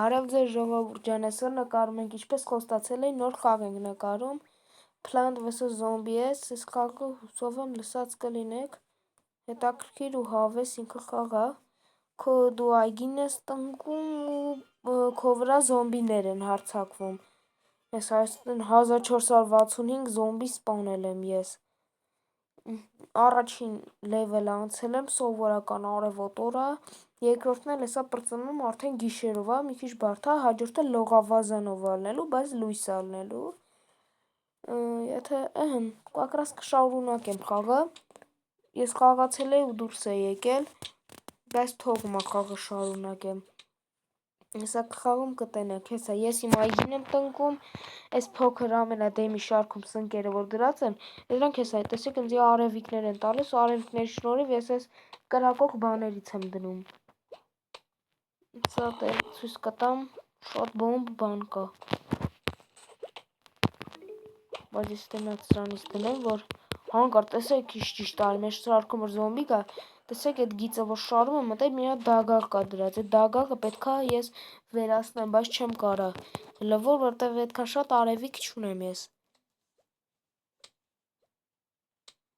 Արև ձեր ժողովուրդ ջան, այսօր նկարում ենք ինչպես խոստացել էի նոր խաղ ենք նկարում Plant vs Zombies, այս խաղը հուսով եմ լսած կլինեք, հետաքրքիր ու հավես ինքը խաղ է, դու այգին ես տնկում ու քո վրա զոմբիներ են հարձակվում, ես այսինքն 1465 զոմբի սպանել եմ ես, առաջին լևելը անցել եմ սովորական արևոտ օր է, երկրորդն էլ հեսա պրծնում արդեն գիշերով է, մի քիչ բարդ է, հաջորդը լողավազանով ալնելու, բայց լույս ալնելու, եթե կակրաս կշարունակեմ խաղը, ես խաղացել էի ու դուրս է եկել, բայց թողում է խաղը շարունակեմ, հեսա կխաղում կտենեք, հեսա ես իմ այգին եմ տնկում, այս փոքր ամենադեմի շարքում սնկերը որ դրած են, դրանք հեսա տեսեք ինձ արևիկներ են տալիս ու արևիկների շնորհիվ ես այս կրակող բաներից եմ դնում, սա ցույց կտամ, շատ բոմբ բան կա, բայց ես տենած սրանից դնեմ, որ հանկարծ տեսեք ինչ ճիշտ արի, մեր շարքում որ զոմբի կա, տեսեք այդ գիծը որ շարում եմ, մտել մի հատ դագաղ կա դրած, այդ դագաղը պետք է ես վերացնեմ, բայց չեմ կարա, որտեղ այդքան շատ արևիկ չունեմ ես,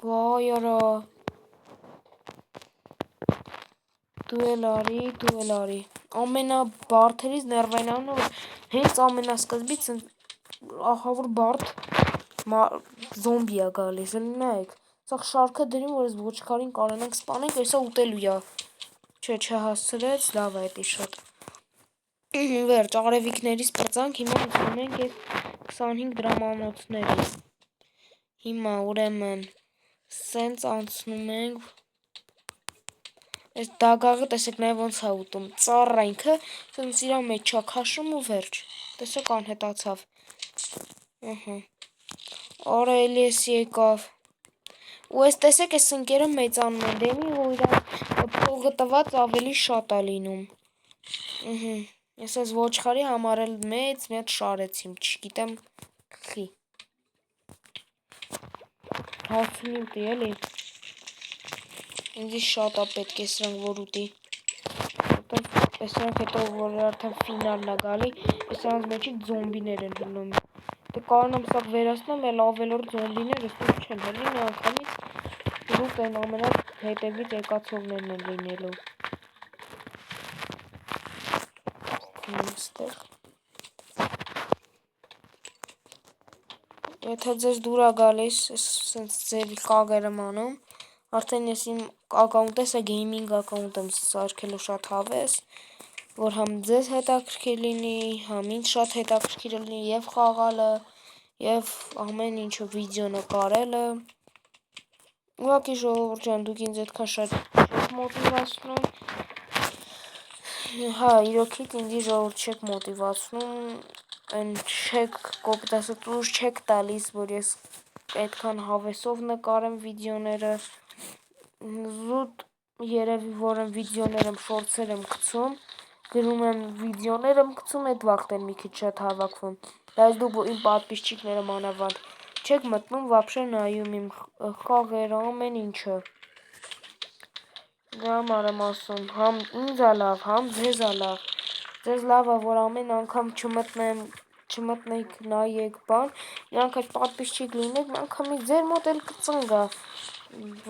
վայ արա, դու էլ արի, ամենաբարդերից ներվային որ հենց ամենասկզբից ահավոր բարդ զոմբի է գալիս, նայեք, սա շարքը դրին, որ ես ոչխարին կարողանանք սպանենք, այսա ուտելու է, չէ չհասցրեց, լավ է էդի շատ, վերջ, արևիկներից պրծանք, հիմա ուզում ենք այդ 25 դրամանոցների, հիմա ուրեմն սենց անցնում ենք, այս դագաղը տեսեք նաև ոնց է ուտում, ծառը ինքը, սենց իրա մեջ չա քաշում ու վերջ, տեսեք անհետացավ, արա էլի ես եկավ, ու ես տեսեք այս սնկերը մեծանում են, դեմի ու իրանք փողը տված ավելի շատ է լինում, ես այս ոչխարի համար էլ մեծ մի հատ շարեցի, չգիտեմ խի, հարցունի ուտի էլի, ինձի շատ է պետք է սրանք որ ուտի, սրանք հետո որ արդեն ֆինալն է գալի, սրանց մեջից զոմբիներ են հնում, դե կարողանամ սակ վերացնեմ, էլ ավելորդ զոմբիները սուր չեն հլի, մի անգամից ռուտ են ամենակ հետևից եկացողներն են լինելու, եթե ձեզ դուր է գալիս, սենց ձևի խաղեր եմ անում, արդեն ես իմ ակաունտը, սա գեյմինգ ակաունտ եմ սարքելու շատ հավես, որ համ ձեզ հետաքրքիր լինի, համ ինձ շատ հետաքրքիր լինի և խաղալը, և ամեն ինչը վիդեո նկարելը, ուղղակի ժողովուրդ ջան, դուք ինձ այդքան շատ չեք մոտիվացնում, հա իրոքից ինձի ժողովուրդ չեք մոտիվացնում, չեք կոպիտ ասած ուժ չեք տալիս, որ ես այդքան հավեսով նկարեմ վիդեոները, զուտ երևի որ եմ վիդեոներ եմ շորտսեր եմ գցում, գրում եմ վիդեոներ եմ գցում, այդ վաղտ են մի քիչ շատ հավաքվում, բայց դուք իմ պատպիսչիկները մանավանդ չեք մտնում վաբշե նայում իմ խաղերը, ամեն ինչը, դրա համար եմ ասում, համ ինձ է լավ, համ ձեզ է լավ, ձեզ լավ է, որ ամեն անգամ չմտնեք նայեք բան, մի անգամ պատպիսչիկ լինեք, մի անգամից ձեր մոտ էլ կծնգա,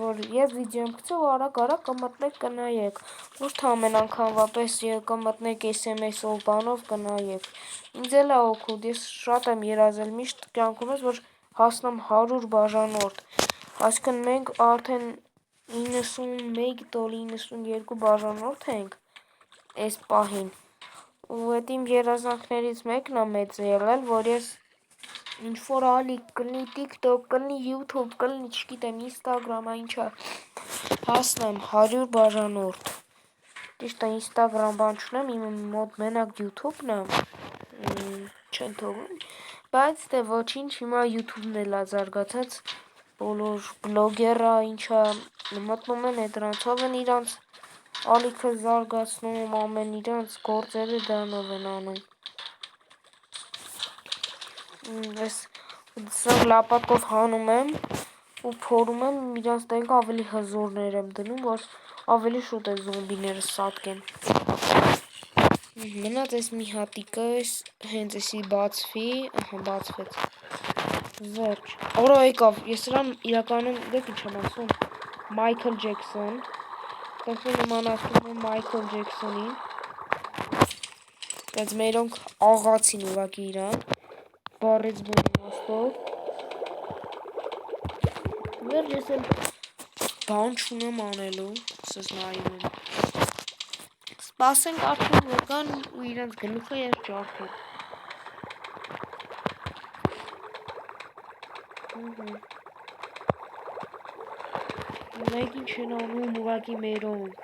որ ես վիդեո եմ գցում, արագ կմտնեք կնայեք, ոչ թե ամեն անգամվա պես կմտնեք SMS-ով բանով կնայեք, ինձ էլ է օգուտ, ես շատ եմ երազել միշտ կյանքումս, որ հասնեմ 100 բաժանորդ, այսինքն մենք արդեն 91-92 բաժանորդ ենք այս պահին, ու էդ իմ երազանքներից մեկն է մեծ եղել, որ ես ինչ-որ ալիք կլինի, TikTok կլինի, YouTube կլինի, չգիտեմ, Instagram-ա ինչա, հասնեմ 100 բաժանորդ, ճիշտ է Instagram բան չունեմ, իմ մոտ մենակ YouTube-ն է, չեն թողնում, բայց դե ոչինչ, հիմա YouTube-ն էլ է զարգացած, բոլոր բլոգերը ինչա մտնում են դրանցով են իրանց ալիքը զարգացնում, ամեն իրանց գործերը դրանով են անում, սրանք լապատով հանում եմ ու փորում եմ, իրանց տեղը ավելի հզորներ եմ դնում, որ ավելի շուտ է զոմբիները սատկեն, Մնաց այս մի հատիկը, հենց էսի բացվի, ահա բացվեց, վերջ, օրա եկավ, ես սրան իրականում, դեք ինչ եմ ասում, Մայքլ Ջեքսոն, տեսնում նման ասում եմ Մայքլ Ջեքսոնին, բայց մերոնք աղացին ուղակի իրան, բարեց բուն իմաստով, վերջ ես էլ բան չունեմ անելու, սս նայում եմ, սպասենք արդեն որ կան ու իրանց գլուխը ես ջարդեմ, Մենք ինչ են անում ուղակի մերոնք,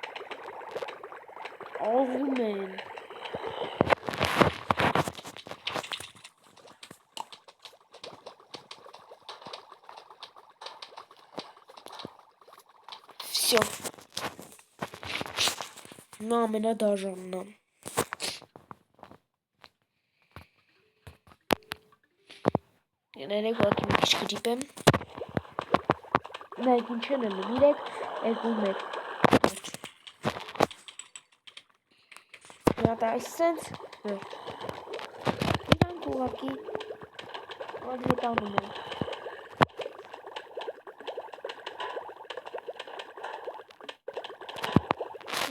աղում են, վսյո, նա ամենադաժանն է, Ներեք ուղակի մի քիչ կջիպեմ, նայք ինչ են անում, 3, 2, 1, Նա դա այս սենց, վերջ, իրանք ուղակի ադվետանում են,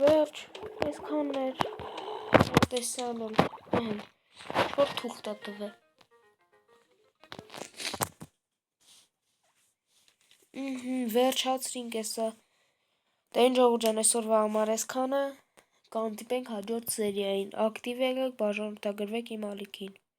վերջ, այս կաններ, տեսանոլ, ահեն, չոր թուղթա տվե, վերջացրինք էսա, Տեն ժողովուրդ ջան, այսօրվա համար այսքանը, կհանդիպենք հաջորդ սերիային, ակտիվ եղեք, բաժանորդագրվեք իմ ալիքին։